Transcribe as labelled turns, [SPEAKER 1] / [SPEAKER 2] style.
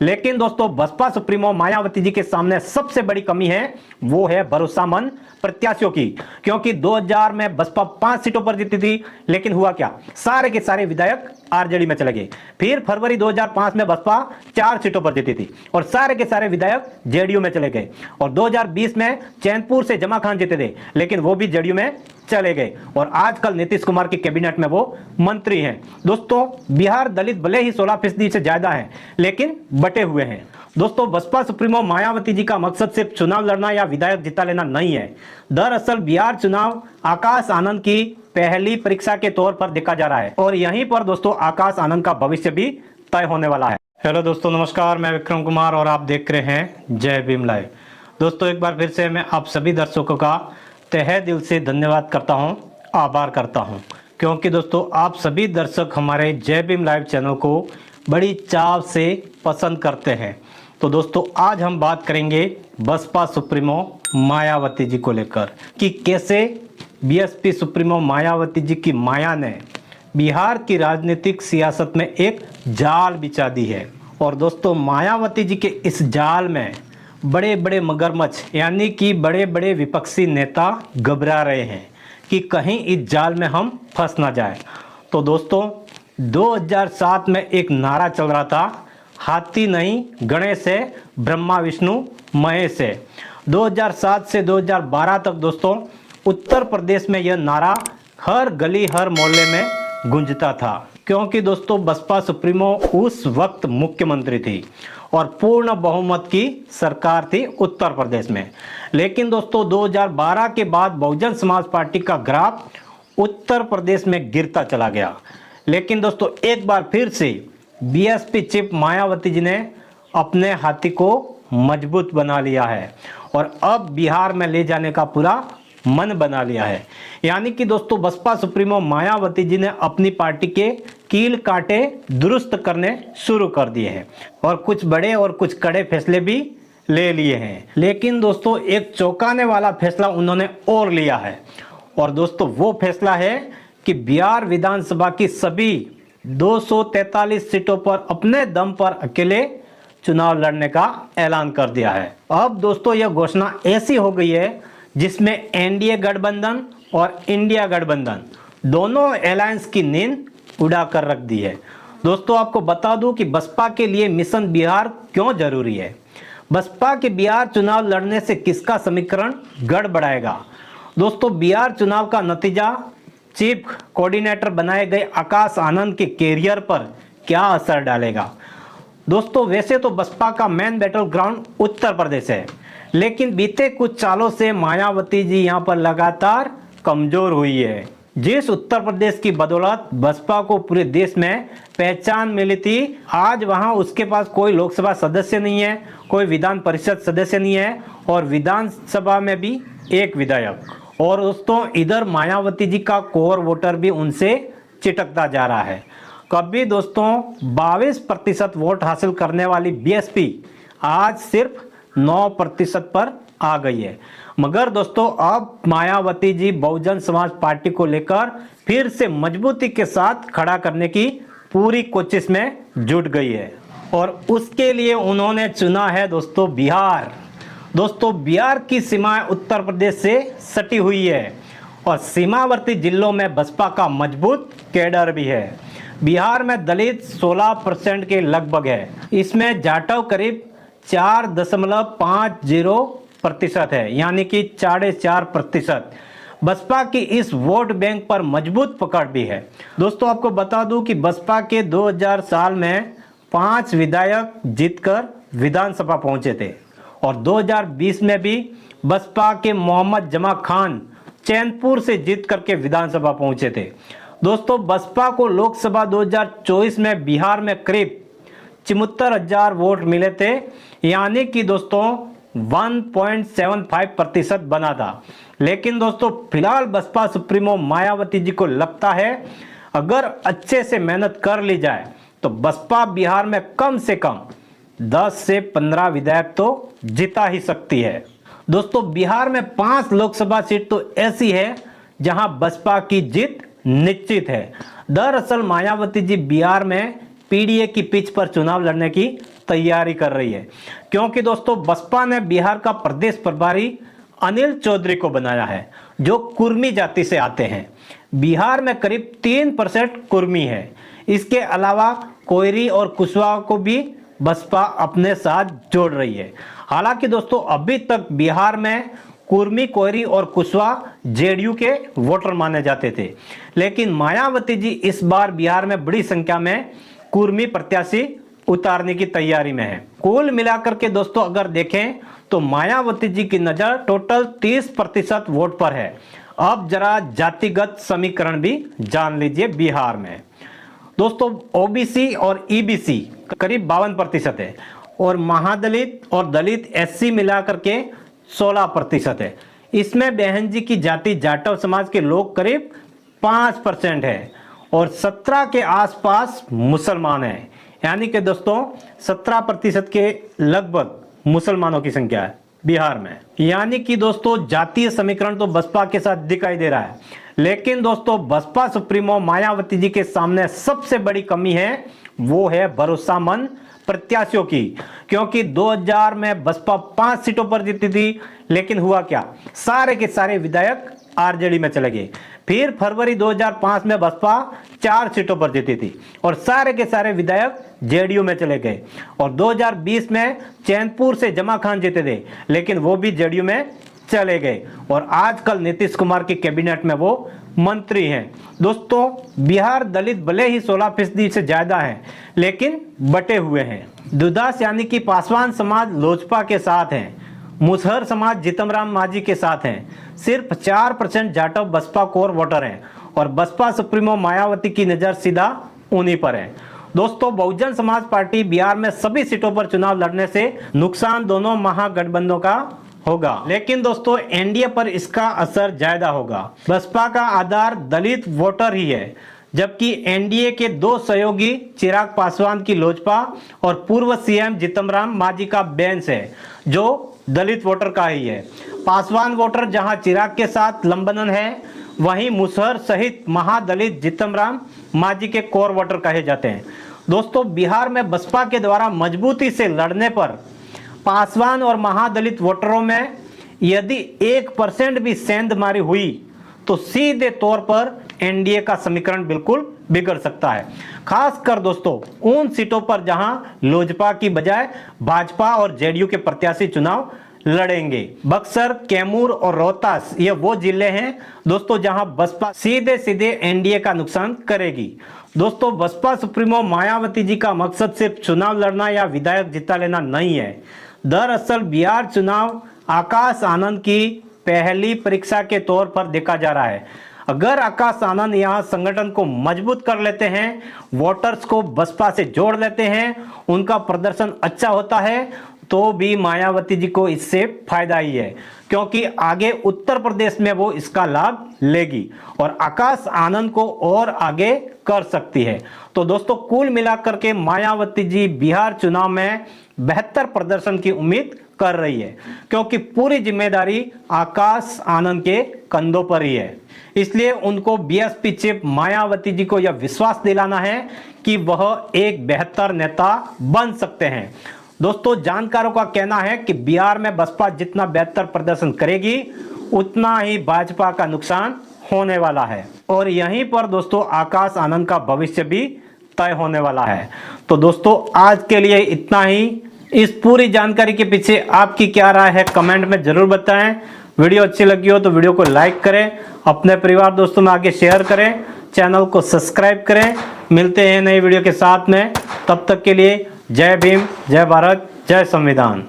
[SPEAKER 1] लेकिन दोस्तों बसपा सुप्रीमो मायावती जी के सामने सबसे बड़ी कमी है वो है भरोसामंद प्रत्याशियों की। क्योंकि 2000 में बसपा 5 सीटों पर जीती थी, लेकिन हुआ क्या, सारे के सारे विधायक आरजेडी में चले गए। फिर फरवरी 2005 में बसपा 4 सीटों पर जीती थी और सारे के सारे विधायक जेडीयू में चले गए। और 2020 में चैनपुर से जमा खान जीते थे, लेकिन वो भी जेडीयू में चले गए और आजकल नीतीश कुमार की कैबिनेट में वो मंत्री हैं। दोस्तों बिहार दलित भले ही 16% से ज्यादा है, लेकिन बटे हुए हैं। दोस्तों बसपा सुप्रीमो मायावती जी का मकसद सिर्फ चुनाव लड़ना या विधायक जिता लेना नहीं है। दरअसल बिहार चुनाव आकाश आनंद की पहली परीक्षा के तौर पर देखा जा रहा है और यहीं पर दोस्तों आकाश आनंद का भविष्य भी तय होने वाला है। हेलो दोस्तों, नमस्कार, मैं विक्रम कुमार और आप देख रहे हैं जय भीम लाइव। दोस्तों एक बार फिर से मैं आप सभी दर्शकों का तहे दिल से धन्यवाद करता हूं, आभार करता हूं, क्योंकि दोस्तों आप सभी दर्शक हमारे जय भीम लाइव चैनल को बड़ी चाव से पसंद करते हैं। तो दोस्तों आज हम बात करेंगे बसपा सुप्रीमो मायावती जी को लेकर कि कैसे बीएसपी सुप्रीमो मायावती जी की माया ने बिहार की राजनीतिक सियासत में एक जाल बिछा दी है। और दोस्तों मायावती जी के इस जाल में बड़े बड़े मगरमच्छ यानी कि बड़े बड़े विपक्षी नेता घबरा रहे हैं कि कहीं इस जाल में हम फंस ना जाए। तो दोस्तों 2007 में एक नारा चल रहा था, हाथी नहीं गणेश है, ब्रह्मा विष्णु महेश है। 2007 से 2012 तक दोस्तों उत्तर प्रदेश में यह नारा हर गली हर मोहल्ले में गूंजता था, क्योंकि दोस्तों बसपा सुप्रीमो उस वक्त मुख्यमंत्री थी और पूर्ण बहुमत की सरकार थी उत्तर प्रदेश में। लेकिन दोस्तों 2012 के बाद बहुजन समाज पार्टी का ग्राफ उत्तर प्रदेश में गिरता चला गया। लेकिन दोस्तों एक बार फिर से बीएसपी चीफ मायावती जी ने अपने हाथी को मजबूत बना लिया है और अब बिहार में ले जाने का पूरा मन बना लिया है। यानी कि दोस्तों बसपा सुप्रीमो मायावती जी ने अपनी पार्टी के कील कांटे दुरुस्त करने शुरू कर दिए हैं और कुछ बड़े और कुछ कड़े फैसले भी ले लिए हैं। लेकिन दोस्तों एक चौंकाने वाला फैसला उन्होंने और लिया है और दोस्तों वो फैसला है कि बिहार विधानसभा की सभी 243 सीटों पर अपने दम पर अकेले चुनाव लड़ने का ऐलान कर दिया है। अब दोस्तों यह घोषणा ऐसी हो गई है जिसमें एनडीए गठबंधन और इंडिया गठबंधन दोनों अलायंस की नींद उड़ा कर रख दी है। दोस्तों आपको बता दूं कि बसपा के लिए मिशन बिहार क्यों जरूरी है। बसपा के बिहार चुनाव लड़ने से किसका समीकरण गड़बड़ाएगा। दोस्तों बिहार चुनाव का नतीजा चीफ कोऑर्डिनेटर बनाए गए आकाश आनंद के कैरियर पर क्या असर डालेगा। दोस्तों वैसे तो बसपा का main battle ground Uttar Pradesh है, लेकिन बीते कुछ सालों से मायावती जी यहां पर लगातार कमजोर हुई है। जिस उत्तर प्रदेश की बदौलत बसपा को पूरे देश में पहचान मिली थी, आज वहां उसके पास कोई लोकसभा सदस्य नहीं है, कोई विधान परिषद सदस्य नहीं है और विधानसभा में भी एक विधायक। और दोस्तों इधर मायावती जी का कोर वोटर भी उनसे चिटकता जा रहा है। कभी दोस्तों 22% वोट हासिल करने वाली बीएसपी आज सिर्फ 9% पर आ गई है। मगर दोस्तों अब मायावती जी बहुजन समाज पार्टी को लेकर फिर से मजबूती के साथ खड़ा करने की पूरी कोशिश में जुट गई है और उसके लिए उन्होंने चुना है दोस्तों बिहार। दोस्तों बिहार की सीमाएं उत्तर प्रदेश से सटी हुई है और सीमावर्ती जिलों में बसपा का मजबूत कैडर भी है। बिहार में दलित 16% के लगभग है, इसमें जाटव करीब 4.50% है, यानी कि 4.5%। बसपा की इस वोट बैंक पर मजबूत पकड़ भी है। दोस्तों आपको बता दूं कि बसपा के 2000 साल में 5 विधायक जीतकर विधानसभा पहुंचे थे और 2020 में भी बसपा के मोहम्मद जमा खान चैनपुर से जीत करके विधानसभा पहुंचे थे। दोस्तों बसपा को लोकसभा 2024 में बिहार में करीब 74,000 वोट मिले थे, यानी कि दोस्तों 1.75% बना था। लेकिन दोस्तों फिलहाल बसपा सुप्रीमो मायावती जी को लगता है अगर अच्छे से मेहनत कर ली जाए तो बसपा बिहार में कम से कम 10 से 15 विधायक तो जिता ही सकती है। दोस्तों बिहार में 5 लोकसभा सीट तो ऐसी है जहां बसपा की जीत निश्चित है। दरअसल मायावती जी बिहार में पीडीए की पिच पर चुनाव लड़ने की तैयारी कर रही है, क्योंकि दोस्तों बसपा ने बिहार का प्रदेश प्रभारी अनिल चौधरी को बनाया है, जो कुर्मी जाति से आते हैं। बिहार में करीब 3% कुर्मी है। इसके अलावा कोयरी और कुशवाहा को भी बसपा अपने साथ जोड़ रही है। हालांकि दोस्तों अभी तक बिहार में कुर्मी, कोयरी और कुशवाहा जेडीयू के वोटर माने जाते थे, लेकिन मायावती जी इस बार बिहार में बड़ी संख्या में कुर्मी प्रत्याशी उतारने की तैयारी में है। कुल मिलाकर के दोस्तों अगर देखें तो मायावती जी की नजर टोटल 30% वोट पर है। अब जरा जातिगत समीकरण भी जान लीजिए। बिहार में दोस्तों ओबीसी और ईबीसी करीब 52% है और महादलित और दलित एससी मिलाकर के 16% है। इसमें बहन जी की जाति जाटव समाज के लोग करीब 5% है और 17 के आसपास मुसलमान हैं। यानी कि दोस्तों 17% के लगभग मुसलमानों की संख्या है बिहार में। यानी कि दोस्तों जातीय समीकरण तो बसपा के साथ दिखाई दे रहा है, लेकिन दोस्तों बसपा सुप्रीमो मायावती जी के सामने सबसे बड़ी कमी है वो है भरोसामंद प्रत्याशियों की। क्योंकि 2000 में बसपा 5 सीटों पर जीती थी, लेकिन हुआ क्या, सारे के सारे विधायक आरजेडी में चले गए। फिर फरवरी 2005 में बसपा 4 सीटों पर जीती थी और सारे के सारे विधायक जेडीयू में चले गए। और 2020 में चैनपुर से जमा खान जीते थे, लेकिन वो भी जेडीयू में चले गए और आजकल नीतीश कुमार की कैबिनेट में वो मंत्री हैं। दोस्तों बिहार दलित भले ही 16% से ज्यादा है, लेकिन बटे हुए हैं। दुदास यानी कि पासवान समाज लोजपा के साथ हैं, मुसहर समाज जीतमराम मांझी के साथ हैं। सिर्फ 4% जाटव बसपा कोर वोटर हैं और बसपा सुप्रीमो मायावती की नजर सीधा उन्हीं पर है। दोस्तों बहुजन समाज पार्टी बिहार में सभी सीटों पर चुनाव लड़ने से नुकसान दोनों महागठबंधनों का होगा, लेकिन दोस्तों एनडीए पर इसका असर ज्यादा होगा। बसपा का आधार दलित वोटर ही है, जबकि एनडीए के 2 सहयोगी चिराग पासवान की लोजपा और पूर्व सीएम जीतमराम मांझी का बेंस है, जो दलित वोटर का ही है। पासवान वोटर जहां चिराग के साथ लंबन है, वहीं मुसहर सहित महादलित जीतमराम मांझी के कोर वोटर कहे जाते हैं। दोस्तों बिहार में बसपा के द्वारा मजबूती से लड़ने पर पासवान और महादलित वोटरों में यदि 1% भी सेंधमारी हुई तो सीधे तौर पर एनडीए का समीकरण बिल्कुल बिगड़ सकता है। खासकर दोस्तों उन सीटों पर जहां लोजपा की बजाय भाजपा और जेडीयू के प्रत्याशी चुनाव लड़ेंगे। बक्सर, कैमूर और रोहतास ये वो जिले हैं दोस्तों जहां बसपा सीधे सीधे एनडीए का नुकसान करेगी। दोस्तों बसपा सुप्रीमो मायावती जी का मकसद सिर्फ चुनाव लड़ना या विधायक जिता लेना नहीं है। दरअसल बिहार चुनाव आकाश आनंद की पहली परीक्षा के तौर पर देखा जा रहा है। अगर आकाश आनंद यहाँ संगठन को मजबूत कर लेते हैं, वोटर्स को बसपा से जोड़ लेते हैं, उनका प्रदर्शन अच्छा होता है, तो भी मायावती जी को इससे फायदा ही है, क्योंकि आगे उत्तर प्रदेश में वो इसका लाभ लेगी और आकाश आनंद को और आगे कर सकती है। तो दोस्तों कुल मिलाकर के मायावती जी बिहार चुनाव में बेहतर प्रदर्शन की उम्मीद कर रही है, क्योंकि पूरी जिम्मेदारी आकाश आनंद के कंधों पर ही है। इसलिए उनको बीएसपी चीफ मायावती जी को यह विश्वास दिलाना है कि वह एक बेहतर नेता बन सकते हैं। दोस्तों जानकारों का कहना है कि बिहार में बसपा जितना बेहतर प्रदर्शन करेगी, उतना ही भाजपा का नुकसान होने वाला है और यहीं पर दोस्तों आकाश आनंद का भविष्य भी तय होने वाला है। तो दोस्तों आज के लिए इतना ही। इस पूरी जानकारी के पीछे आपकी क्या राय है कमेंट में जरूर बताएं। वीडियो अच्छी लगी हो तो वीडियो को लाइक करें, अपने परिवार दोस्तों में आगे शेयर करें, चैनल को सब्सक्राइब करें। मिलते हैं नई वीडियो के साथ में, तब तक के लिए जय भीम, जय भारत, जय संविधान।